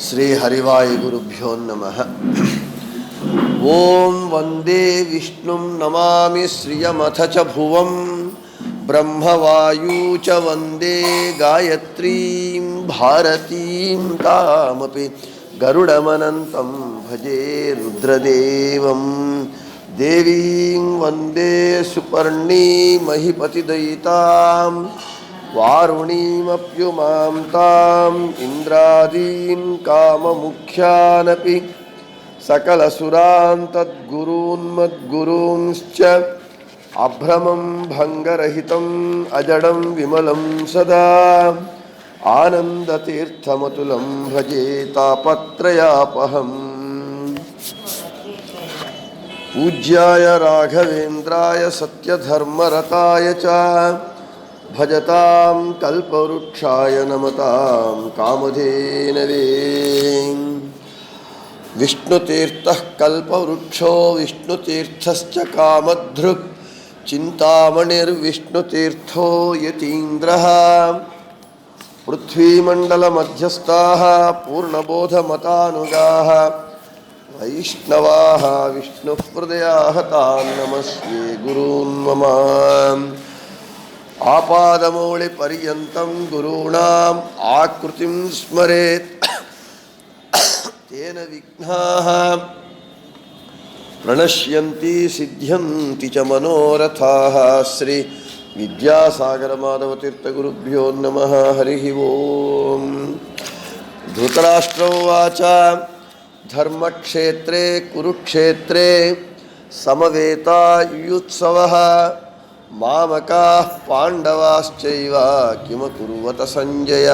శ్రీ హరివాయుగురుభ్యో నమః. ఓం వందే విష్ణుం నమామి శ్రియమథ చ భువం బ్రహ్మవాయూ చ వందే గాయత్రీం భారతీం తామపి గరుడమనంతం భజే రుద్రదేవం. దేవీం వందే సుపర్ణీమహిపతిదయితాం వారుణీమప్యుమాం తాం ఇంద్రాదీన్ కామముఖ్యానపి సకలసురాన్ తద్గురూన్మద్గురూంశ్చ అభ్రమం భంగరహితం అజడం విమలం సదా ఆనందతీర్థమతులం భజే తాపత్రయాపహం. పూజ్యాయ రాఘవేంద్రాయ సత్యధర్మరతాయ చ భజతాం కల్పవృక్షాయ నమతాం కామధేనవే. విష్ణుతీర్థః కల్పవృక్షో విష్ణుతీర్థశ్చ కామధృక్ చింతామణిర్విష్ణుతీర్థో యతీంద్రః. పృథ్వీమండలమధ్యస్థాః పూర్ణబోధమతానుగాః వైష్ణవాః విష్ణుహృదయాః తాన్ నమస్యే గురూన్ మమ. ఆపాదమౌళిపర్యంతం గురూణాం ఆకృతిం స్మరేత్ తేన విఘ్నాః ప్రణశ్యంతి సిద్ధ్యంతి చ మనోరథాః. శ్రీ విద్యాసాగర మాధవతీర్థగురుభ్యో నమః. హరి ఓం. ధృతరాష్ట్రో ఉవాచ ధర్మక్షేత్రే కురుక్షేత్రే సమవేతాయుత్సవః మామకాః పాండవాశ్చైవ కిమకుర్వత సంజయ.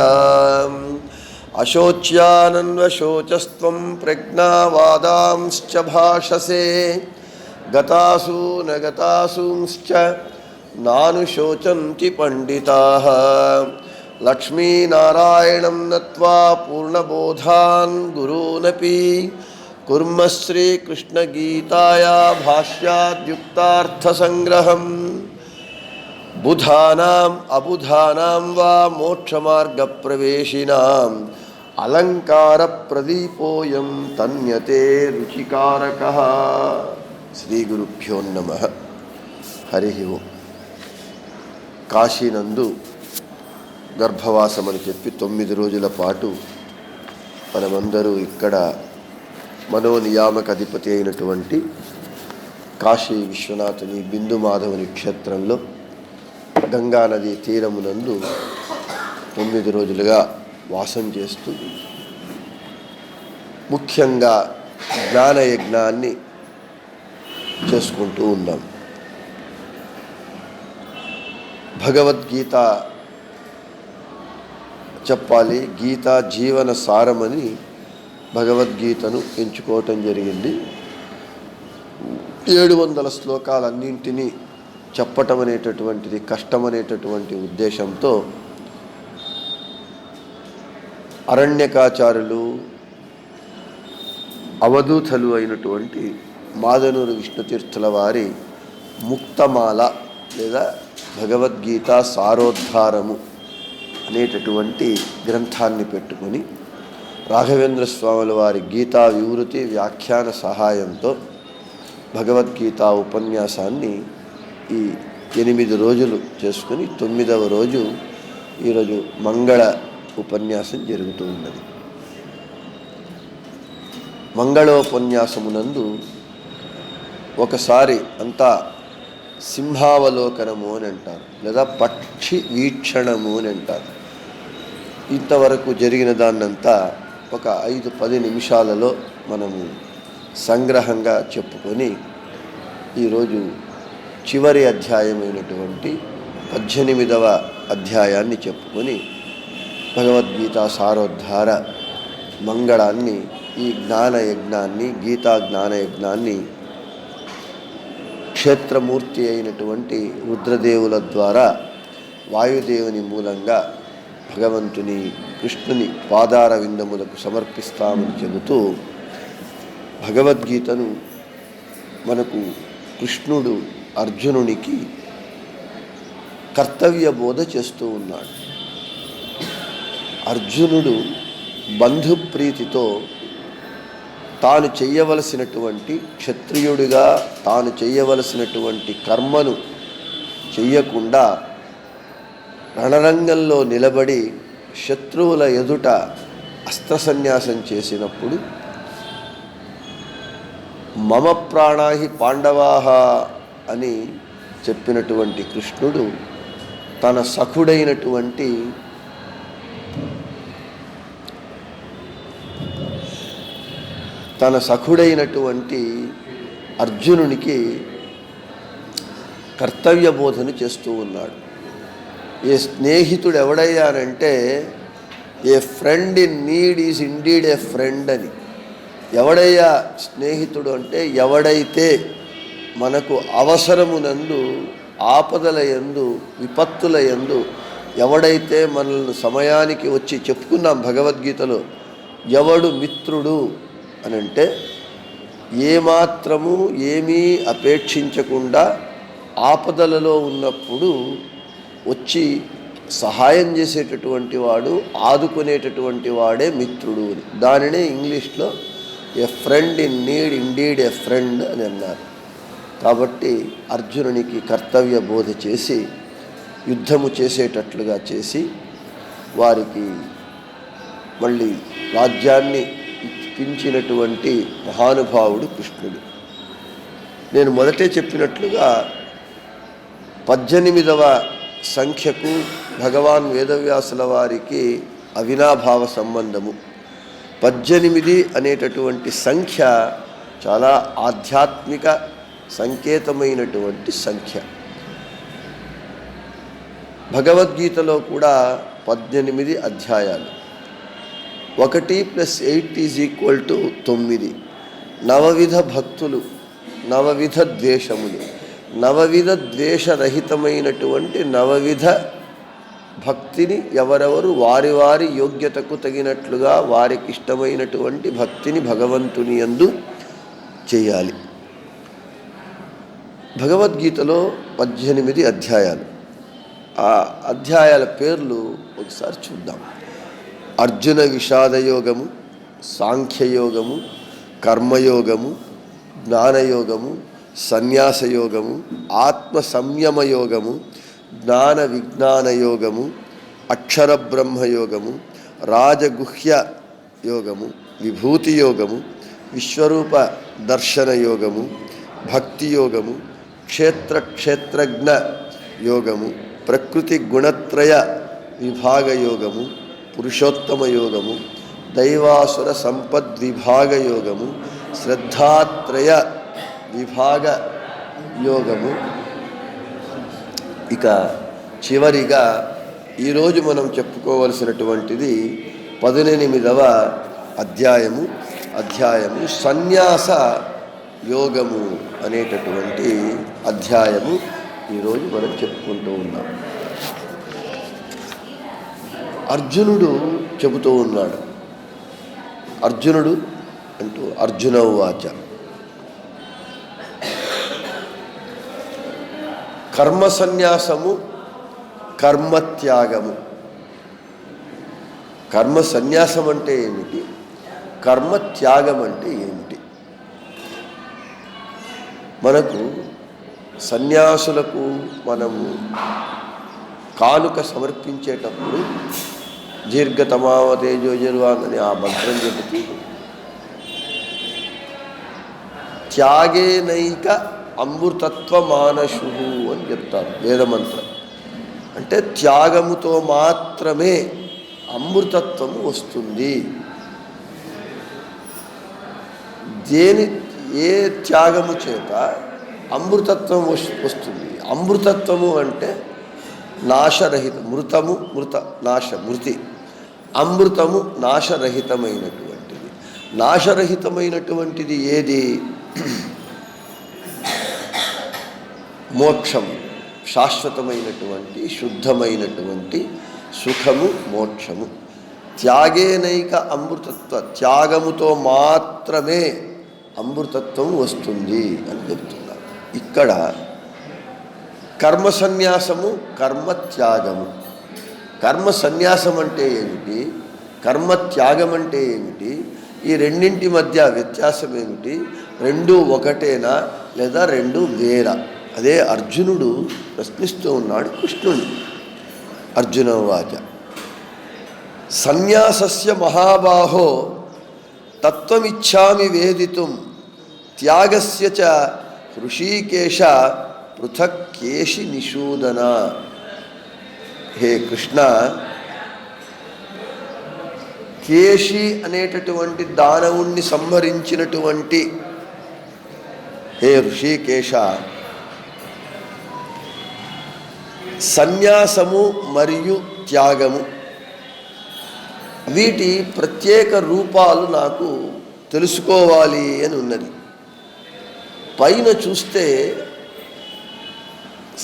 అశోచ్యానన్వశోచస్త్వం ప్రజ్ఞావాదాంశ్చ భాషసే గతాసు న గతాసూంశ్చ నానుశోచంతి పండితాః. లక్ష్మీనారాయణం నత్వా పూర్ణబోధాన్ గురూనపి కుర్మ శ్రీకృష్ణగీతాయా భాష్యాద్యుక్తార్థసంగ్రహం. బుధానాం అబుధానాం వా మోక్షమార్గప్రవేశినాం అలంకారప్రదీపోయం తన్యతే రుచికారకః. శ్రీగురుభ్యో నమః. హరి ఓం. కాశీనందు గర్భవాసం అని చెప్పి 9 రోజుల పాటు మనమందరూ ఇక్కడ మనోనియామక అధిపతి అయినటువంటి కాశీ విశ్వనాథుని బిందు మాధవుని క్షేత్రంలో గంగానది తీరమునందు 9 రోజులుగా వాసం చేస్తూ ముఖ్యంగా జ్ఞానయజ్ఞాన్ని చేసుకుంటూ ఉన్నాం. భగవద్గీత చెప్పాలి, గీత జీవన సారమని భగవద్గీతను ఎంచుకోవటం జరిగింది. 700 శ్లోకాలన్నింటినీ చెప్పటం అనేటటువంటిది కష్టమనేటటువంటి ఉద్దేశంతో అరణ్యకాచారులు అవధూతలు అయినటువంటి మాదనూరు విష్ణుతీర్థుల వారి ముక్తమాల లేదా భగవద్గీత సారోద్ధారము అనేటటువంటి గ్రంథాన్ని పెట్టుకొని రాఘవేంద్ర స్వాముల వారి గీతా వివృతి వ్యాఖ్యాన సహాయంతో భగవద్గీత ఉపన్యాసాన్ని ఈ 8 రోజులు చేసుకుని 9వ రోజు ఈరోజు మంగళ ఉపన్యాసం జరుగుతూ ఉన్నది. మంగళోపన్యాసమునందు ఒకసారి అంతా సింహావలోకనము అని అంటారు, లేదా పక్షి వీక్షణము అని అంటారు. ఇంతవరకు జరిగిన దాన్నంతా ఒక 5-10 నిమిషాలలో మనము సంగ్రహంగా చెప్పుకొని ఈరోజు చివరి అధ్యాయమైనటువంటి 18వ అధ్యాయాన్ని చెప్పుకొని భగవద్గీత సారోద్ధార మంగళాన్ని, ఈ జ్ఞానయజ్ఞాన్ని, గీతా జ్ఞానయజ్ఞాన్ని క్షేత్రమూర్తి అయినటువంటి రుద్రదేవుల ద్వారా వాయుదేవుని మూలంగా భగవంతుని కృష్ణుని పాదార విందములకు సమర్పిస్తామని చెబుతూ భగవద్గీతను మనకు కృష్ణుడు అర్జునునికి కర్తవ్య బోధ చేస్తూ ఉన్నాడు. అర్జునుడు బంధుప్రీతితో తాను చెయ్యవలసినటువంటి క్షత్రియుడిగా తాను చెయ్యవలసినటువంటి కర్మను చెయ్యకుండా రణరంగంలో నిలబడి శత్రువుల ఎదుట అస్త్ర సన్యాసం చేసినప్పుడు మమ ప్రాణాహి పాండవాహ అని చెప్పినటువంటి కృష్ణుడు తన సఖుడైనటువంటి అర్జునునికి కర్తవ్య బోధన చేస్తూ ఉన్నాడు. ఏ స్నేహితుడు ఎవడయ్యానంటే a friend in need is indeed a friend అని. ఎవడయ్యా స్నేహితుడు అంటే ఎవడైతే మనకు అవసరమునందు, ఆపదల యందు, విపత్తుల యందు ఎవడైతే మనల్ని సమయానికి వచ్చి చెప్పుకున్నాం భగవద్గీతలో, ఎవడు మిత్రుడు అని అంటే ఏమాత్రము ఏమీ అపేక్షించకుండా ఆపదలలో ఉన్నప్పుడు వచ్చి సహాయం చేసేటటువంటి వాడు, ఆదుకునేటటువంటి వాడే మిత్రుడు అని. దానినే ఇంగ్లీష్లో a friend in need indeed a friend అని అన్నారు. కాబట్టి అర్జునునికి కర్తవ్య బోధ చేసి యుద్ధము చేసేటట్లుగా చేసి వారికి మళ్ళీ రాజ్యాన్ని ఇప్పించినటువంటి మహానుభావుడు కృష్ణుడు. నేను మొదటే చెప్పినట్లుగా 18వ సంఖ్యకు భగవాన్ వేదవ్యాసుల వారికి అవినాభావ సంబంధము. 18 అనేటటువంటి సంఖ్య చాలా ఆధ్యాత్మిక సంకేతమైనటువంటి సంఖ్య. భగవద్గీతలో కూడా 18 అధ్యాయాలు. 1 + 8 = 9. నవవిధ భక్తులు, నవవిధ ద్వేషములు, నవవిధ ద్వేషరహితమైనటువంటి నవవిధ భక్తిని ఎవరెవరు వారి వారి యోగ్యతకు తగినట్లుగా వారికి ఇష్టమైనటువంటి భక్తిని భగవంతుని యందు చేయాలి. భగవద్గీతలో 18 అధ్యాయాలు. ఆ అధ్యాయాల పేర్లు ఒకసారి చూద్దాం. అర్జున విషాదయోగము, సాంఖ్యయోగము, కర్మయోగము, జ్ఞానయోగము, సన్యాసయోగము, ఆత్మ సంయమయోగము, జ్ఞాన విజ్ఞాన యోగము, అక్షర బ్రహ్మయోగము, రాజగుహ్య యోగము, విభూతి యోగము, విశ్వరూప దర్శన యోగము, భక్తి యోగము, క్షేత్రజ్ఞ యోగము, ప్రకృతి గుణత్రయ విభాగ యోగము, పురుషోత్తమ యోగము, దైవాసుర సంపద్విభాగ యోగము, శ్రద్ధాత్రయ విభాగ యోగము. ఇక చివరిగా ఈరోజు మనం చెప్పుకోవలసినటువంటిది 18వ అధ్యాయము సన్యాస యోగము అనేటటువంటి అధ్యాయము ఈరోజు మనం చెప్పుకుంటూ ఉన్నాం. అర్జునుడు చెబుతూ ఉన్నాడు. అర్జునుడు అంటూ అర్జున ఉవాచ కర్మ సన్యాసము, కర్మత్యాగము. కర్మ సన్యాసం అంటే ఏమిటి? కర్మత్యాగం అంటే ఏమిటి? మనకు సన్యాసులకు మనము కానుక సమర్పించేటప్పుడు దీర్ఘతమావ తేజోజర్వాంగ్ అని ఆ మంత్రం చెబుతూ త్యాగేనైక అమృతత్వ మానసు అని చెప్తారు వేదమంత్రం. అంటే త్యాగముతో మాత్రమే అమృతత్వము వస్తుంది. ఏ త్యాగము చేత అమృతత్వం వస్తుంది? అమృతత్వము అంటే నాశరహిత, మృతి. అమృతము నాశరహితమైనటువంటిది. నాశరహితమైనటువంటిది ఏది? మోక్షము, శాశ్వతమైనటువంటి శుద్ధమైనటువంటి సుఖము మోక్షము. త్యాగేనైక అమృతత్వ, త్యాగముతో మాత్రమే అమృతత్వం వస్తుంది అని చెప్తున్నారు. ఇక్కడ కర్మ సన్యాసము, కర్మ త్యాగము. కర్మ సన్యాసం అంటే ఏమిటి? కర్మత్యాగం అంటే ఏమిటి, ఈ రెండింటి మధ్య వ్యత్యాసం ఏమిటి, రెండు ఒకటేనా లేదా రెండు వేరా? అదే అర్జునుడు ప్రశ్నిస్తూ ఉన్నాడు కృష్ణుని. అర్జునోవాచ సన్యాసస్య మహాబాహో తత్వమిచ్ఛామి వేదితుం త్యాగస్య చ హృషీకేశ పృథక్ కేశి నిషూదన. హే కృష్ణ, కేశి అనేటటువంటి దానవుణ్ణి సంహరించినటువంటి హే ఋషికేశ, సన్యాసము మరియు త్యాగము వీటి ప్రత్యేక రూపాలు నాకు తెలుసుకోవాలి అని ఉన్నది. పైన చూస్తే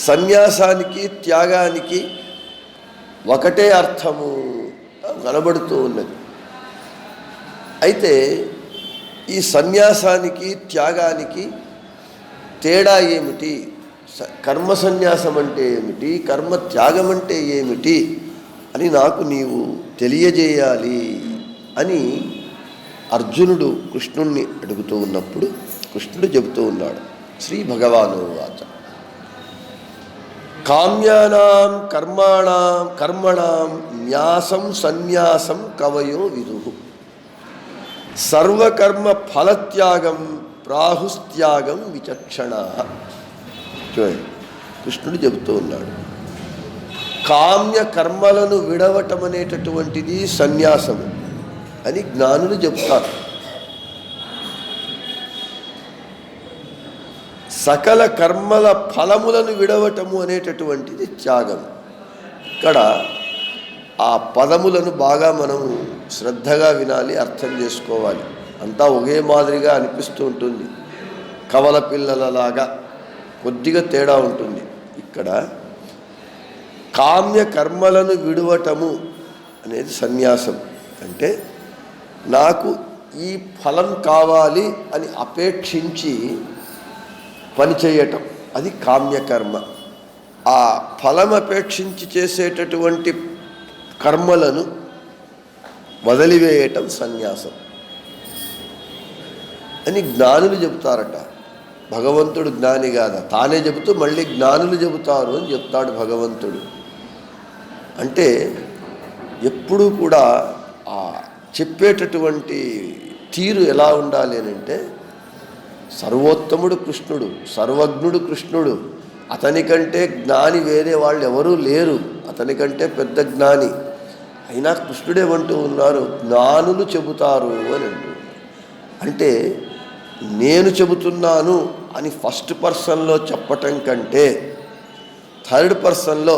సన్యాసానికి త్యాగానికి ఒకటే అర్థము కనబడుతూ ఉన్నది. అయితే ఈ సన్యాసానికి త్యాగానికి తేడా ఏమిటి, కర్మ సన్యాసం అంటే ఏమిటి, కర్మ త్యాగం అంటే ఏమిటి అని నాకు నీవు తెలియజేయాలి అని అర్జునుడు కృష్ణుణ్ణి అడుగుతూ ఉన్నప్పుడు కృష్ణుడు చెబుతూ ఉన్నాడు. శ్రీ భగవాను వాచ కామ్యానాం కర్మణాం న్యాసం సన్యాసం కవయో విదుః సర్వకర్మ ఫలత్యాగం ప్రాహుస్త్యాగం విచక్షణా. చూడండి, కృష్ణుడు చెబుతూ ఉన్నాడు, కామ్య కర్మలను విడవటం అనేటటువంటిది సన్యాసము అని జ్ఞానులు చెబుతారు. సకల కర్మల ఫలములను విడవటము అనేటటువంటిది త్యాగం. ఇక్కడ ఆ పదములను బాగా మనం శ్రద్ధగా వినాలి, అర్థం చేసుకోవాలి. అంతా ఒకే మాదిరిగా అనిపిస్తూ ఉంటుంది, కవల పిల్లలలాగా కొద్దిగా తేడా ఉంటుంది. ఇక్కడ కామ్య కర్మలను విడవటము అనేది సన్యాసం. అంటే నాకు ఈ ఫలం కావాలి అని అపేక్షించి పని చేయటం, అది కామ్యకర్మ. ఆ ఫలం అపేక్షించి చేసేటటువంటి కర్మలను వదిలివేయటం సన్యాసం అని జ్ఞానులు చెబుతారట. భగవంతుడు జ్ఞాని కాదా, తానే చెబుతూ మళ్ళీ జ్ఞానులు చెబుతారు అని చెప్తాడు భగవంతుడు. అంటే ఎప్పుడూ కూడా ఆ చెప్పేటటువంటి తీరు ఎలా ఉండాలి అని అంటే, సర్వోత్తముడు కృష్ణుడు, సర్వజ్ఞుడు కృష్ణుడు, అతనికంటే జ్ఞాని వేరే వాళ్ళు ఎవరూ లేరు, అతనికంటే పెద్ద జ్ఞాని. అయినా కృష్ణుడేమంటూ ఉన్నారు, జ్ఞానులు చెబుతారు అని అంటూ. అంటే నేను చెబుతున్నాను అని ఫస్ట్ పర్సన్లో చెప్పటం కంటే థర్డ్ పర్సన్లో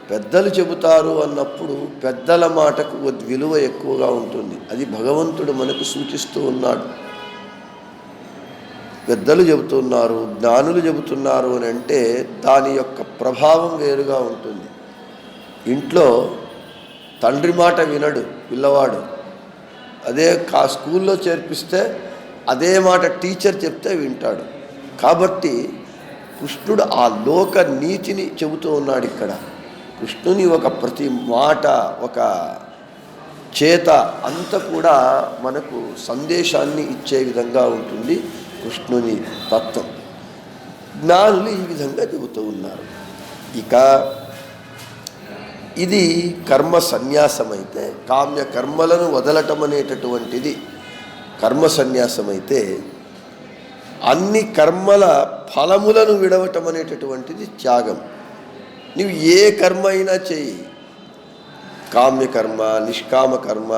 పెద్దలు చెబుతారు అన్నప్పుడు పెద్దల మాటకు విలువ ఎక్కువగా ఉంటుంది. అది భగవంతుడు మనకు సూచిస్తూ ఉన్నాడు. పెద్దలు చెబుతున్నారు, జ్ఞానులు చెబుతున్నారు అని అంటే దాని యొక్క ప్రభావం వేరుగా ఉంటుంది. ఇంట్లో తండ్రి మాట వినడు పిల్లవాడు, అదే స్కూల్లో చేర్పిస్తే అదే మాట టీచర్ చెప్తే వింటాడు. కాబట్టి కృష్ణుడు ఆ లోక నీతిని చెబుతూ ఉన్నాడు. ఇక్కడ కృష్ణుని ఒక ప్రతి మాట, ఒక చేత అంత కూడా మనకు సందేశాన్ని ఇచ్చే విధంగా ఉంటుంది కృష్ణుని తత్వం. జ్ఞానులు ఈ విధంగా చెబుతూ ఉన్నారు. ఇక ఇది కర్మ సన్యాసం అయితే, కామ్య కర్మలను వదలటం అనేటటువంటిది కర్మ సన్యాసం అయితే, అన్ని కర్మల ఫలములను విడవటం అనేటటువంటిది త్యాగం. నువ్వు ఏ కర్మ అయినా చెయ్యి, కామ్యకర్మ నిష్కామ కర్మ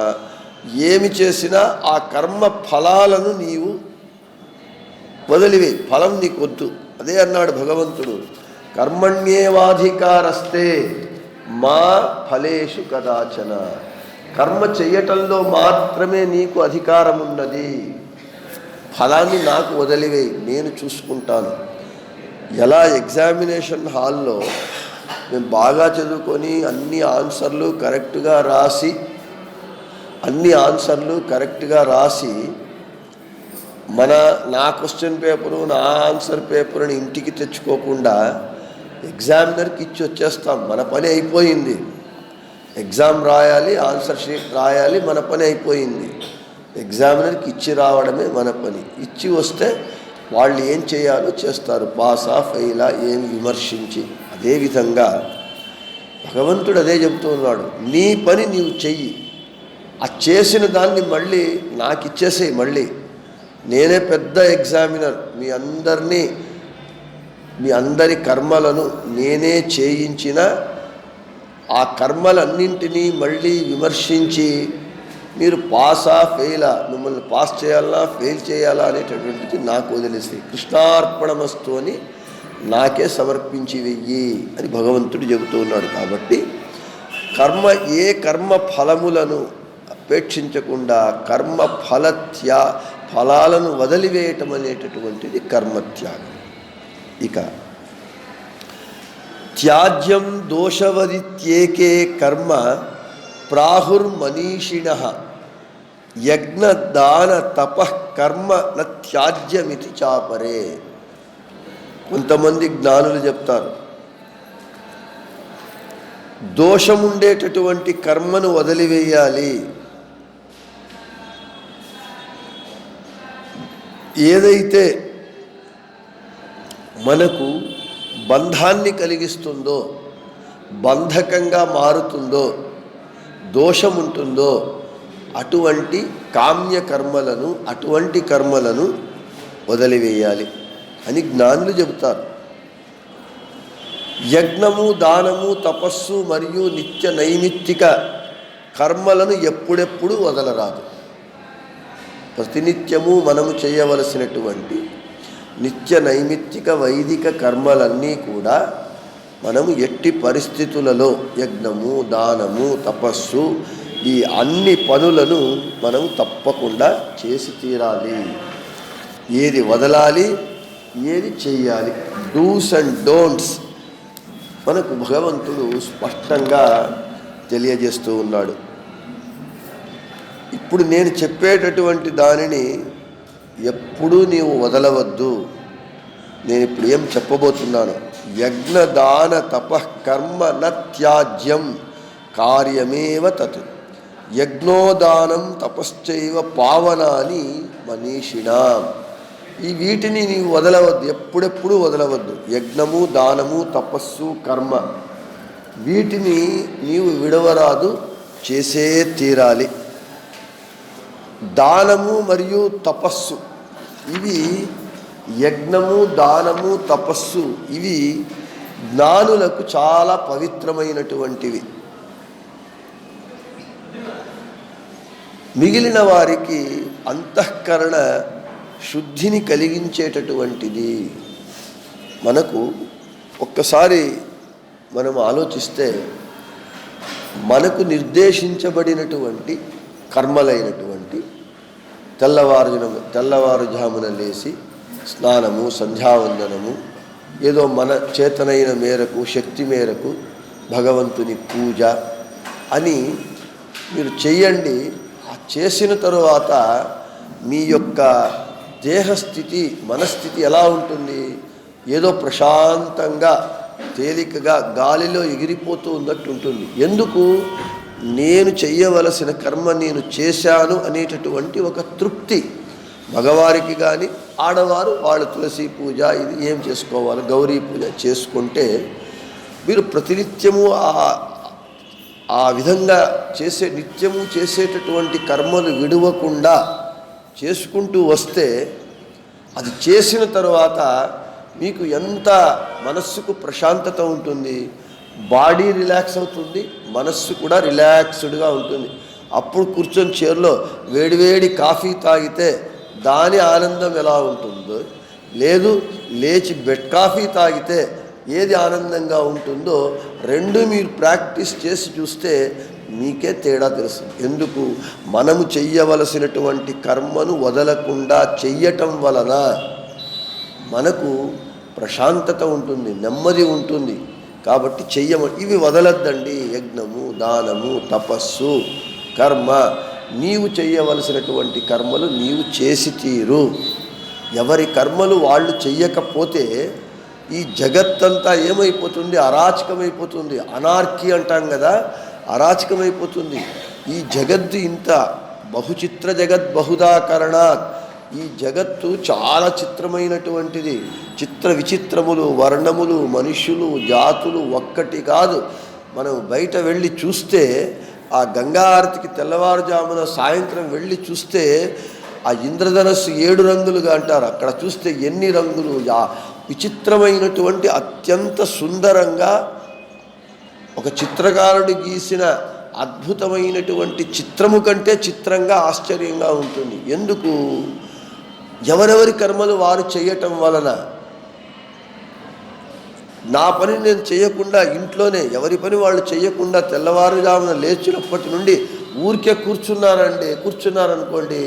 ఏమి చేసినా ఆ కర్మ ఫలాలను నీవు వదిలివే, ఫలం నీకు వద్దు. అదే అన్నాడు భగవంతుడు, కర్మణ్యేవాధికారస్తే మా ఫలేషు కదాచన. కర్మ చెయ్యటంలో మాత్రమే నీకు అధికారం ఉన్నది, ఫలాన్ని నాకు వదిలివే, నేను చూసుకుంటాను. ఎలా ఎగ్జామినేషన్ హాల్లో మేము బాగా చదువుకొని అన్ని ఆన్సర్లు కరెక్ట్గా రాసి నా క్వశ్చన్ పేపరు, నా ఆన్సర్ పేపర్ని ఇంటికి తెచ్చుకోకుండా ఎగ్జామినర్కి ఇచ్చి వచ్చేస్తాం, మన పని అయిపోయింది. ఎగ్జామ్ రాయాలి, ఆన్సర్ షీట్ రాయాలి, మన పని అయిపోయింది. ఎగ్జామినర్కి ఇచ్చి రావడమే మన పని. ఇచ్చి వస్తే వాళ్ళు ఏం చేయాలో చేస్తారు, పాసా ఫెయిలా ఏం విమర్శించి. అదేవిధంగా భగవంతుడు అదే చెబుతూ ఉన్నాడు, నీ పని నీవు చెయ్యి, ఆ చేసిన దాన్ని మళ్ళీ నాకు ఇచ్చేసేయి. మళ్ళీ నేనే పెద్ద ఎగ్జామినర్, మీ అందరి కర్మలను నేనే చేయించిన ఆ కర్మలన్నింటినీ మళ్ళీ విమర్శించి మీరు పాసా ఫెయిలా, మిమ్మల్ని పాస్ చేయాలా ఫెయిల్ చేయాలా అనేటటువంటిది నాకు వదిలేసి కృష్ణార్పణమస్తు అని నాకే సమర్పించి వెయ్యి అని భగవంతుడు చెబుతూ ఉన్నాడు. కాబట్టి ఏ కర్మ ఫలములను అపేక్షించకుండా కర్మ ఫలాలను వదిలివేయటం అనేటటువంటిది కర్మత్యాగం. ఇక త్యాజ్యం దోషవదిత్యేకే కర్మ ప్రాహుర్మనీషిణః యజ్ఞదాన తపః కర్మ న త్యాజ్యమితి చాపరే. కొంతమంది జ్ఞానులు చెప్తారు, దోషముండేటటువంటి కర్మను వదిలివేయాలి, ఏదైతే మనకు బంధాన్ని కలిగిస్తుందో, బంధకంగా మారుతుందో, దోషం ఉంటుందో అటువంటి కామ్యకర్మలను, అటువంటి కర్మలను వదిలివేయాలి అని జ్ఞానులు చెబుతారు. యజ్ఞము, దానము, తపస్సు మరియు నిత్య నైమిత్తిక కర్మలను ఎప్పుడెప్పుడు వదలరాదు. ప్రతినిత్యము మనము చేయవలసినటువంటి నిత్య నైమిత్తిక వైదిక కర్మలన్నీ కూడా మనము ఎట్టి పరిస్థితులలో యజ్ఞము, దానము, తపస్సు ఈ అన్ని పనులను మనం తప్పకుండా చేసి తీరాలి. ఏది వదలాలి, ఏది చెయ్యాలి, డూస్ అండ్ డోంట్స్ మనకు భగవంతుడు స్పష్టంగా తెలియజేస్తూ ఉన్నాడు. ఇప్పుడు నేను చెప్పేటటువంటి దానిని ఎప్పుడూ నీవు వదలవద్దు. నేను ఇప్పుడు ఏం చెప్పబోతున్నాను, యజ్ఞదాన తపః కర్మ న త్యాజ్యం కార్యమేవ తత్ యజ్ఞోదానం తపశ్చైవ పావనాని మనీషిణాం. ఈ వీటిని నీవు వదలవద్దు, ఎప్పుడెప్పుడు వదలవద్దు. యజ్ఞము, దానము, తపస్సు, కర్మ వీటిని నీవు విడవరాదు, చేసే తీరాలి. దానము మరియు తపస్సు ఇవి, యజ్ఞము, దానము, తపస్సు ఇవి జ్ఞానులకు చాలా పవిత్రమైనటువంటివి. మిగిలిన వారికి అంతఃకరణ శుద్ధిని కలిగించేటటువంటిది. మనకు ఒక్కసారి మనం ఆలోచిస్తే మనకు నిర్దేశించబడినటువంటి కర్మలైనటువంటి తెల్లవారుజామున లేచి స్నానము, సంధ్యావందనము, ఏదో మన చేతనైన మేరకు, శక్తి మేరకు భగవంతుని పూజ అని మీరు చెయ్యండి. ఆ చేసిన తరువాత మీ యొక్క దేహస్థితి, మనస్థితి ఎలా ఉంటుంది? ఏదో ప్రశాంతంగా, తేలికగా గాలిలో ఎగిరిపోతూ ఉన్నట్టు ఉంటుంది. ఎందుకు? నేను చెయ్యవలసిన కర్మ నేను చేశాను అనేటటువంటి ఒక తృప్తి. మగవారికి కానీ ఆడవారు వాళ్ళు తులసి పూజ ఇది ఏం చేసుకోవాలి, గౌరీ పూజ చేసుకుంటే మీరు ప్రతినిత్యము ఆ విధంగా నిత్యము చేసేటటువంటి కర్మలు విడవకుండా చేసుకుంటూ వస్తే అది చేసిన తర్వాత మీకు ఎంత మనస్సుకు ప్రశాంతత ఉంటుంది, బాడీ రిలాక్స్ అవుతుంది, మనస్సు కూడా రిలాక్స్డ్గా ఉంటుంది. అప్పుడు కూర్చొని చైర్లో వేడివేడి కాఫీ తాగితే దాని ఆనందం ఎలా ఉంటుందో, లేదు లేచి బెడ్ కాఫీ తాగితే ఏది ఆనందంగా ఉంటుందో రెండు మీరు ప్రాక్టీస్ చేసి చూస్తే మీకే తేడా తెలుస్తుంది. ఎందుకు? మనము చెయ్యవలసినటువంటి కర్మను వదలకుండా చెయ్యటం వలన మనకు ప్రశాంతత ఉంటుంది, నెమ్మది ఉంటుంది. కాబట్టి ఇవి వదలద్దండి. యజ్ఞము, దానము, తపస్సు, కర్మ, నీవు చెయ్యవలసినటువంటి కర్మలు నీవు చేసి తీరు. ఎవరి కర్మలు వాళ్ళు చెయ్యకపోతే ఈ జగత్తంతా ఏమైపోతుంది? అరాచకమైపోతుంది. అనార్కీ అంటాం కదా, అరాచకమైపోతుంది. ఈ జగత్తు ఇంత బహుచిత్ర జగత్ బహుదాకరణాత్, ఈ జగత్తు చాలా చిత్రమైనటువంటిది. చిత్ర విచిత్రములు, వర్ణములు, మనుష్యులు, జాతులు ఒక్కటి కాదు. మనం బయట వెళ్ళి చూస్తే, ఆ గంగా ఆరతికి తెల్లవారుజామున సాయంత్రం వెళ్ళి చూస్తే ఆ ఇంద్రధనస్సు 7 రంగులుగా అంటారు. అక్కడ చూస్తే ఎన్ని రంగులు! విచిత్రమైనటువంటి అత్యంత సుందరంగా ఒక చిత్రకారుడు గీసిన అద్భుతమైనటువంటి చిత్రము కంటే చిత్రంగా ఆశ్చర్యంగా ఉంటుంది. ఎందుకు? ఎవరెవరి కర్మలు వారు చేయటం వలన. నా పని నేను చేయకుండా, ఇంట్లోనే ఎవరి పని వాళ్ళు చేయకుండా తెల్లవారుజామున లేచినప్పటి నుండి ఊరికే కూర్చున్నారనుకోండి,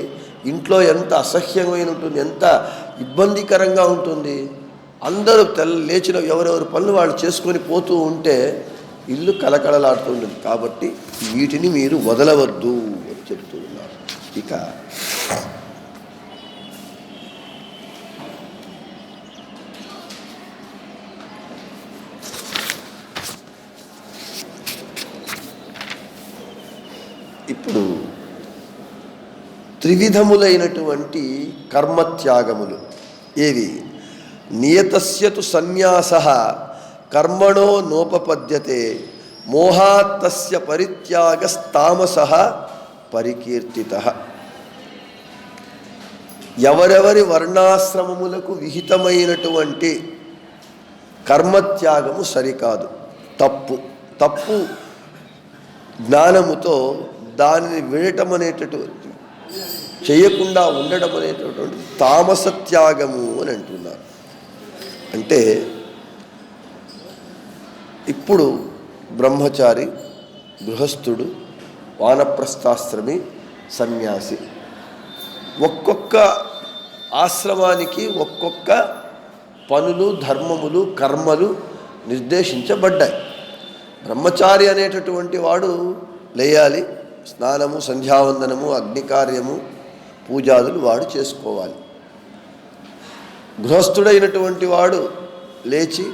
ఇంట్లో ఎంత అసహ్యమైన ఉంటుంది, ఎంత ఇబ్బందికరంగా ఉంటుంది. అందరూ లేచిన ఎవరెవరి పనులు వాళ్ళు చేసుకొని పోతూ ఉంటే ఇల్లు కలకలలాడుతుంటుంది. కాబట్టి వీటిని మీరు వదలవద్దు అని చెప్తూ ఉన్నారు. ఇక ఇప్పుడు త్రివిధములైనటువంటి కర్మత్యాగములు ఏవి? నియతస్యతు సన్యాసః కర్మణో నోపపద్యతే మోహాత్తస్య పరిత్యాగస్తామసః పరికీర్తితః. ఎవరెవరి వర్ణాశ్రమములకు విహితమైనటువంటి కర్మత్యాగము సరికాదు, తప్పు జ్ఞానముతో దానిని విడటం అనేటటువంటి, చేయకుండా ఉండడం అనేటటువంటి తామసత్యాగము అని అంటున్నారు. అంటే ఇప్పుడు బ్రహ్మచారి, గృహస్థుడు, వానప్రస్థాశ్రమి, సన్యాసి, ఒక్కొక్క ఆశ్రమానికి ఒక్కొక్క పనులు, ధర్మములు, కర్మలు నిర్దేశించబడ్డాయి. బ్రహ్మచారి అనేటటువంటి వాడు లేయాలి, స్నానము, సంధ్యావందనము, అగ్నికార్యము, పూజాదులు వాడు చేసుకోవాలి. గృహస్థుడైనటువంటి వాడు లేచి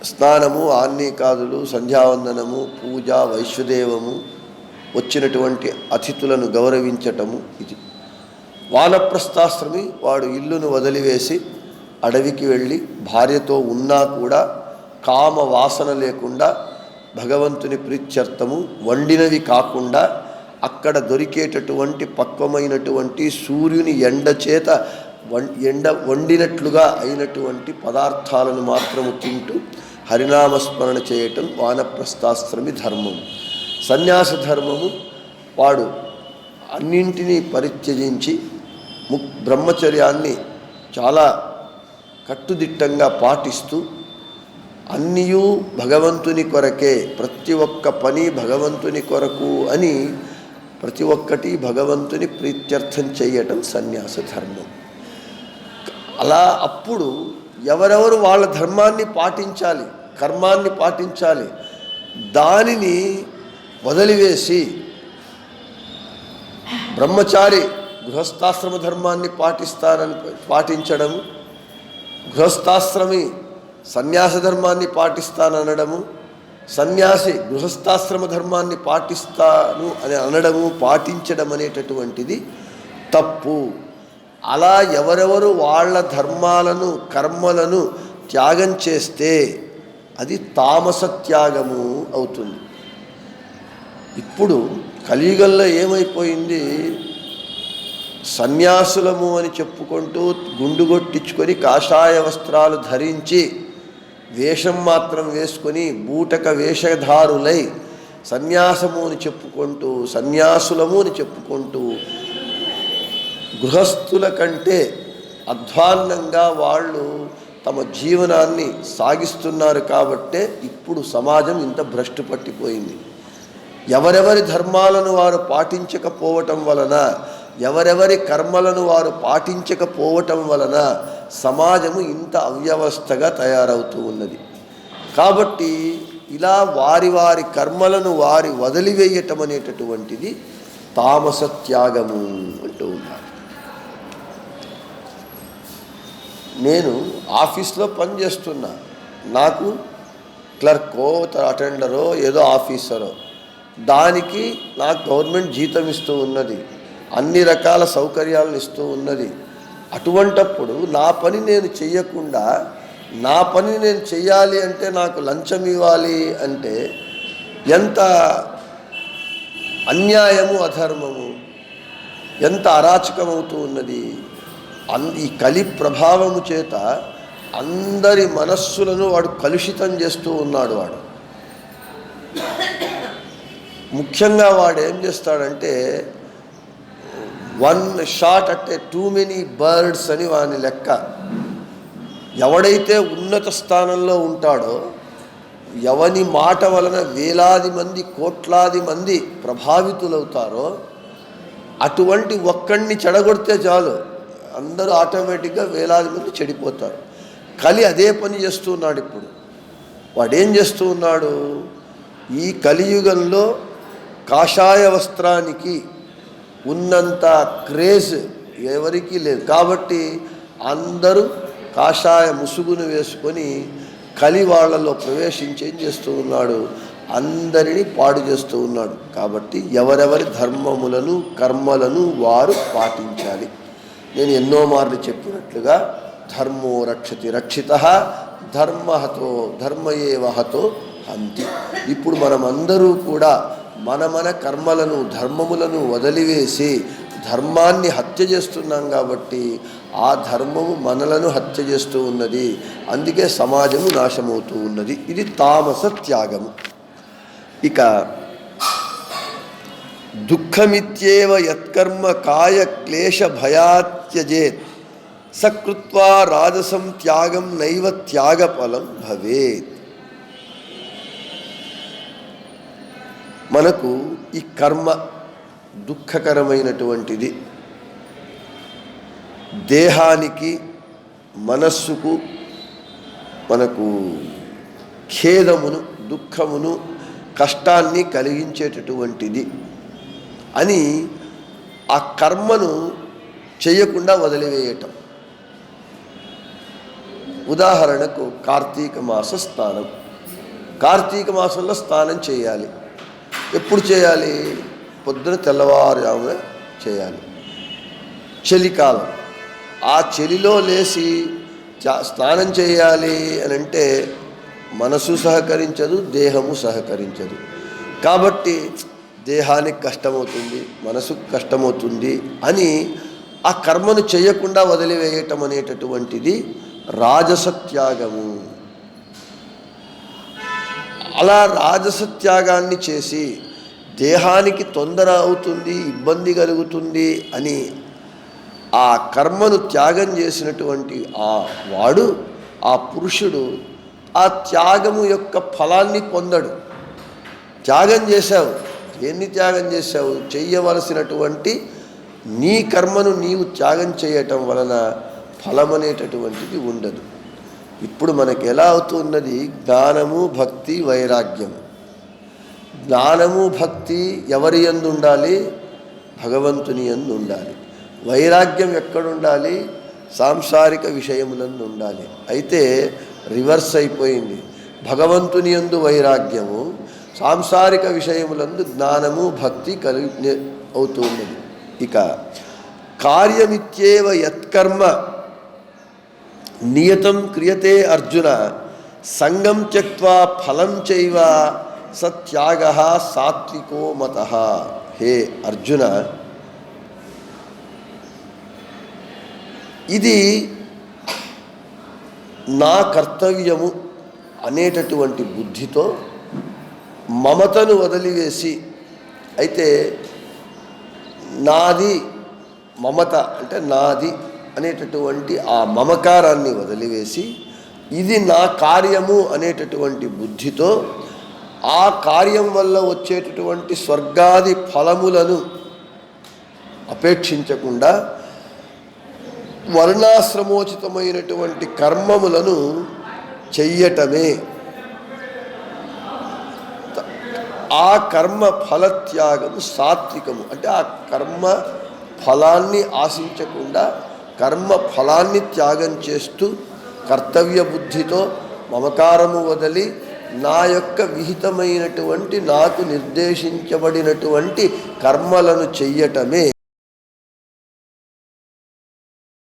స్నానము, ఆన్నికాదులు, సంధ్యావందనము, పూజ, వైశ్వదేవము, వచ్చినటువంటి అతిథులను గౌరవించటము ఇది. వానప్రస్థాశ్రమి వాడు ఇల్లును వదిలివేసి అడవికి వెళ్ళి భార్యతో ఉన్నా కూడా కామ వాసన లేకుండా భగవంతుని ప్రీత్యర్థము వండినవి కాకుండా అక్కడ దొరికేటటువంటి పక్వమైనటువంటి సూర్యుని ఎండ చేత వండినట్లుగా అయినటువంటి పదార్థాలను మాత్రము తింటూ హరినామస్మరణ చేయటం వానప్రస్థాశ్రమి ధర్మము. సన్యాస ధర్మము వాడు అన్నింటినీ పరిత్యజించి బ్రహ్మచర్యాన్ని చాలా కట్టుదిట్టంగా పాటిస్తూ అన్నీయూ భగవంతుని కొరకే, ప్రతి ఒక్క పని భగవంతుని కొరకు అని ప్రతి ఒక్కటి భగవంతుని ప్రీత్యర్థం చేయటం సన్యాస ధర్మం. అలా అప్పుడు ఎవరెవరు వాళ్ళ ధర్మాన్ని పాటించాలి, కర్మాన్ని పాటించాలి. దానిని వదిలివేసి బ్రహ్మచారి గృహస్థాశ్రమ ధర్మాన్ని పాటించడము, గృహస్థాశ్రమి సన్యాస ధర్మాన్ని పాటిస్తాననడము, సన్యాసి గృహస్థాశ్రమ ధర్మాన్ని పాటిస్తాను అని అనడము, పాటించడం అనేటటువంటిది తప్పు. అలా ఎవరెవరు వాళ్ళ ధర్మాలను, కర్మలను త్యాగం చేస్తే అది తామస త్యాగము అవుతుంది. ఇప్పుడు కలియుగంలో ఏమైపోయింది, సన్యాసులము అని చెప్పుకుంటూ గుండుగొట్టించుకొని కాషాయ వస్త్రాలు ధరించి వేషం మాత్రం వేసుకొని బూటక వేషధారులై సన్యాసము అని చెప్పుకుంటూ, సన్యాసులము అని చెప్పుకుంటూ గృహస్థుల కంటే అధ్వాన్నంగా వాళ్ళు తమ జీవనాన్ని సాగిస్తున్నారు. కాబట్టే ఇప్పుడు సమాజం ఇంత భ్రష్టు పట్టిపోయింది. ఎవరెవరి ధర్మాలను వారు పాటించకపోవటం వలన, ఎవరెవరి కర్మలను వారు పాటించకపోవటం వలన సమాజము ఇంత అవ్యవస్థగా తయారవుతూ ఉన్నది. కాబట్టి ఇలా వారి వారి కర్మలను వారి వదిలివేయటం అనేటటువంటిది తామస త్యాగము అంటూ ఉన్నారు. నేను ఆఫీస్లో పనిచేస్తున్నా, నాకు క్లర్కో అటెండరో ఏదో ఆఫీసరో, దానికి నాకు గవర్నమెంట్ జీతం ఇస్తూ ఉన్నది, అన్ని రకాల సౌకర్యాలను ఇస్తూ ఉన్నది. అటువంటప్పుడు నా పని నేను చెయ్యకుండా నా పని నేను చెయ్యాలి అంటే నాకు లంచం ఇవ్వాలి అంటే ఎంత అన్యాయము, అధర్మము, ఎంత అరాచకమవుతూ ఉన్నది. ఈ కలి ప్రభావము చేత అందరి మనస్సులను వాడు కలుషితం చేస్తూ ఉన్నాడు. వాడు ముఖ్యంగా వాడు ఏం చేస్తాడంటే one shot at a too many birds అని వాని లెక్క. ఎవడైతే ఉన్నత స్థానంలో ఉంటాడో, ఎవని మాట వలన వేలాది మంది కోట్లాది మంది ప్రభావితులవుతారో, అటువంటి ఒక్కడిని చెడగొడితే చాలు అందరూ ఆటోమేటిక్గా వేలాది మంది చెడిపోతారు. కలి అదే పని చేస్తున్నాడు. ఇప్పుడు వాడేం చేస్తూ ఉన్నాడు, ఈ కలియుగంలో కాషాయ వస్త్రానికి ఉన్నంత క్రేజ్ ఎవరికీ లేదు. కాబట్టి అందరూ కాషాయ ముసుగును వేసుకొని కలి వాళ్ళలో ప్రవేశించి ఏం చేస్తూ ఉన్నాడు, అందరినీ పాడు చేస్తూ ఉన్నాడు. కాబట్టి ఎవరెవరి ధర్మములను కర్మలను వారు పాటించాలి. నేను ఎన్నో మార్లు చెప్పినట్లుగా ధర్మో రక్షతి రక్షితః ధర్మహతో ధర్మయేవహతో హంతి. ఇప్పుడు మనమందరూ కూడా మన కర్మలను ధర్మములను వదిలివేసి ధర్మాన్ని హత్య చేస్తున్నాం. కాబట్టి ఆ ధర్మము మనలను హత్య చేస్తూ ఉన్నది. అందుకే సమాజము నాశమవుతూ ఉన్నది. ఇది తామస త్యాగము. ఇక దుఃఖమిత్యేవ యత్కర్మ కాయ క్లేశ భయాత్యజేత్ సకృత్వా రాజసం త్యాగం నైవ త్యాగఫలం భవేత్. మనకు ఈ కర్మ దుఃఖకరమైనటువంటిది. దేహానికి మనస్సుకు మనకు ఖేదమును దుఃఖమును కష్టాన్ని కలిగించేటటువంటిది అని ఆ కర్మను చేయకుండా వదిలివేయటం. ఉదాహరణకు కార్తీక మాస స్నానం. కార్తీక మాసంలో స్నానం చేయాలి. ఎప్పుడు చేయాలి? పొద్దున తెల్లవారుజామున చేయాలి. చలికాలం, ఆ చలిలో లేచి స్నానం చేయాలి అని అంటే మనసు సహకరించదు, దేహము సహకరించదు. కాబట్టి దేహానికి కష్టమవుతుంది, మనసుకు కష్టమవుతుంది అని ఆ కర్మను చేయకుండా వదిలివేయటం అనేటటువంటిది రాజసత్యాగము. అలా రాజసత్యాగాన్ని చేసి దేహానికి తొందర అవుతుంది, ఇబ్బంది కలుగుతుంది అని ఆ కర్మను త్యాగం చేసినటువంటి ఆ వాడు, ఆ పురుషుడు ఆ త్యాగము యొక్క ఫలాన్ని పొందడు. త్యాగం చేశావు, దేన్ని త్యాగం చేశావు? చెయ్యవలసినటువంటి నీ కర్మను నీవు త్యాగం చేయటం వలన ఫలం అనేటటువంటిది ఉండదు. ఇప్పుడు మనకు ఎలా అవుతున్నది? జ్ఞానము భక్తి వైరాగ్యము. జ్ఞానము భక్తి ఎవరి యందు ఉండాలి? భగవంతుని యందు ఉండాలి. వైరాగ్యం ఎక్కడుండాలి? సాంసారిక విషయములందు ఉండాలి. అయితే రివర్స్ అయిపోయింది. భగవంతుని యందు వైరాగ్యము, సాంసారిక విషయములందు జ్ఞానము భక్తి కలిగి అవుతున్నది. ఇక కార్యమిత్యేవ యత్కర్మ నియతం క్రియతే అర్జున సంగం త్యక్త్వా ఫలం చైవ సత్యాగః సాత్వికో మతః. హే అర్జున, ఇది నా కర్తవ్యము అనేటటువంటి బుద్ధితో మమతను వదిలివేసి, అయితే నాది మమత అంటే నాది అనేటటువంటి ఆ మమకారాన్ని వదిలివేసి, ఇది నా కార్యము అనేటటువంటి బుద్ధితో ఆ కార్యం వల్ల వచ్చేటటువంటి స్వర్గాది ఫలములను అపేక్షించకుండా వర్ణాశ్రమోచితమైనటువంటి కర్మములను చెయ్యటమే. ఆ కర్మ ఫలత్యాగము సాత్వికము. అంటే ఆ కర్మ ఫలాన్ని ఆశించకుండా కర్మ ఫలాన్ని త్యాగం చేస్తూ కర్తవ్య బుద్ధితో మమకారము వదిలి నా యొక్క విహితమైనటువంటి నాకు నిర్దేశించబడినటువంటి కర్మలను చెయ్యటమే